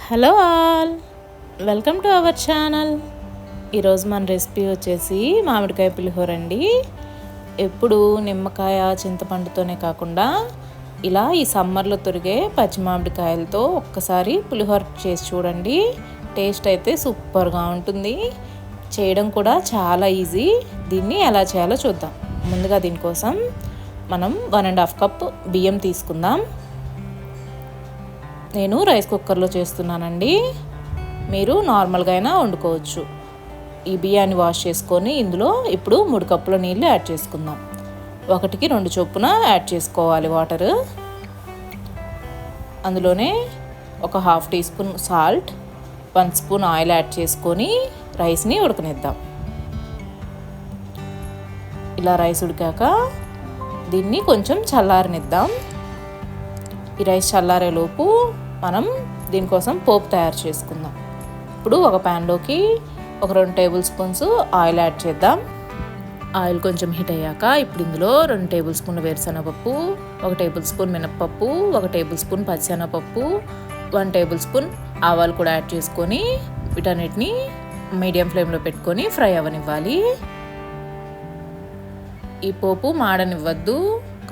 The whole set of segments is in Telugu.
Hello all, welcome to our channel. ఈరోజు మన రెసిపీ వచ్చేసి మామిడికాయ పులిహోర అండి. ఎప్పుడు నిమ్మకాయ చింతపండుతోనే కాకుండా ఇలా ఈ సమ్మర్లో తొరిగే పచ్చి మామిడికాయలతో ఒక్కసారి పులిహోర చేసి చూడండి. టేస్ట్ అయితే సూపర్గా ఉంటుంది. చేయడం కూడా చాలా ఈజీ. దీన్ని ఎలా చేయాలో చూద్దాం. ముందుగా దీనికోసం మనం 1.5 కప్ బియ్యం తీసుకుందాం. నేను రైస్ కుక్కర్లో చేస్తున్నానండి. మీరు నార్మల్గా అయినా వండుకోవచ్చు. ఈ బియ్యాన్ని వాష్ చేసుకొని ఇందులో ఇప్పుడు 3 కప్పుల నీళ్ళు యాడ్ చేసుకుందాం. 1కి 2 చొప్పున యాడ్ చేసుకోవాలి వాటర్. అందులోనే ఒక 1/2 teaspoon salt, 1 spoon oil add చేసుకొని రైస్ని ఉడకనిద్దాం. ఇలా రైస్ ఉడికాక దీన్ని కొంచెం చల్లారనిద్దాం. ఈ రైస్ చల్లారేలోపు మనం దీనికోసం పోపు తయారు చేసుకుందాం. ఇప్పుడు ఒక ప్యాన్లోకి ఒక 2 టేబుల్ స్పూన్స్ ఆయిల్ యాడ్ చేద్దాం. ఆయిల్ కొంచెం హీట్ అయ్యాక ఇప్పుడు ఇందులో 2 టేబుల్ స్పూన్ల వేరుశనగపప్పు, 1 టేబుల్ స్పూన్ మినప్పప్పు, 1 టేబుల్ స్పూన్ పచ్చిశనగపప్పు, 1 టేబుల్ స్పూన్ ఆవాలు కూడా యాడ్ చేసుకొని వీటన్నిటిని మీడియం ఫ్లేమ్లో పెట్టుకొని ఫ్రై అవ్వనివ్వాలి. ఈ పోపు మాడనివ్వద్దు,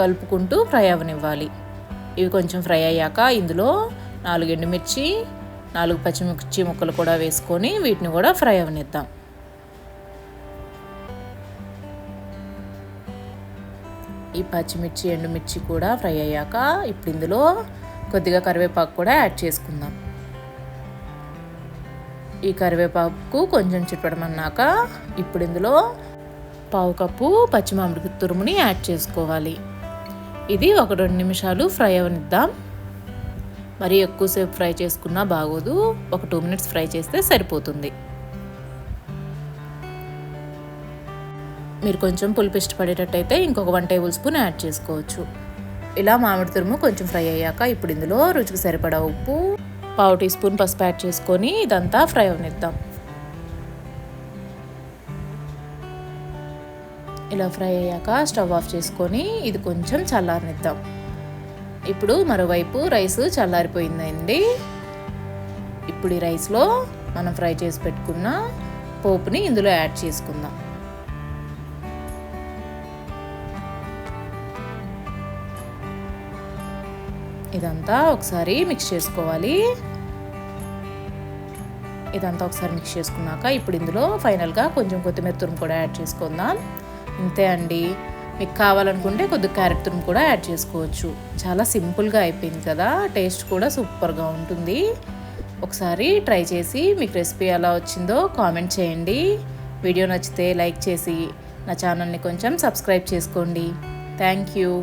కలుపుకుంటూ ఫ్రై అవ్వనివ్వాలి. ఇవి కొంచెం ఫ్రై అయ్యాక ఇందులో 4 ఎండుమిర్చి, 4 పచ్చిమిర్చి ముక్కలు కూడా వేసుకొని వీటిని కూడా ఫ్రై అవ్వనిద్దాం. ఈ పచ్చిమిర్చి ఎండుమిర్చి కూడా ఫ్రై అయ్యాక ఇప్పుడు ఇందులో కొద్దిగా కరివేపాకు కూడా యాడ్ చేసుకుందాం. ఈ కరివేపాకు కొంచెం చిట్పడమన్నాక ఇప్పుడు ఇందులో 1/2 కప్పు పచ్చి మామిడి తురుముని యాడ్ చేసుకోవాలి. ఇది 1-2 నిమిషాలు ఫ్రై అవనిద్దాం. మరి ఎక్కువసేపు ఫ్రై చేసుకున్నా బాగోదు. ఒక 2 మినిట్స్ ఫ్రై చేస్తే సరిపోతుంది. మీరు కొంచెం పులుపు ఇష్టపడేటట్టయితే ఇంకొక 1 టేబుల్ స్పూన్ యాడ్ చేసుకోవచ్చు. ఇలా మామిడి తురుము కొంచెం ఫ్రై అయ్యాక ఇప్పుడు ఇందులో రుచికి సరిపడా ఉప్పు, 1/2 టీ స్పూన్ పసుపు యాడ్ చేసుకొని ఇదంతా ఫ్రై అవనిద్దాం. ఇలా ఫ్రై అయ్యాక స్టవ్ ఆఫ్ చేసుకొని ఇది కొంచెం చల్లారనిద్దాం. ఇప్పుడు మరోవైపు రైస్ చల్లారిపోయిందండి. ఇప్పుడు ఈ రైస్లో మనం ఫ్రై చేసి పెట్టుకున్న పోపుని ఇందులో యాడ్ చేసుకుందాం. ఇదంతా ఒకసారి మిక్స్ చేసుకోవాలి. ఇదంతా ఒకసారి మిక్స్ చేసుకున్నాక ఇప్పుడు ఇందులో ఫైనల్గా కొంచెం కొత్తిమీర తురుము కూడా యాడ్ చేసుకుందాం. ఇంతే అండి. మీకు కావాలనుకుంటే కొద్దిగా క్యారెట్ తురుము కూడా యాడ్ చేసుకోవచ్చు. చాలా సింపుల్గా అయిపోయింది కదా. టేస్ట్ కూడా సూపర్గా ఉంటుంది. ఒకసారి ట్రై చేసి మీకు రెసిపీ ఎలా వచ్చిందో కామెంట్ చేయండి. వీడియో నచ్చితే లైక్ చేసి నా ఛానల్ని కొంచెం సబ్స్క్రైబ్ చేసుకోండి. Thank you.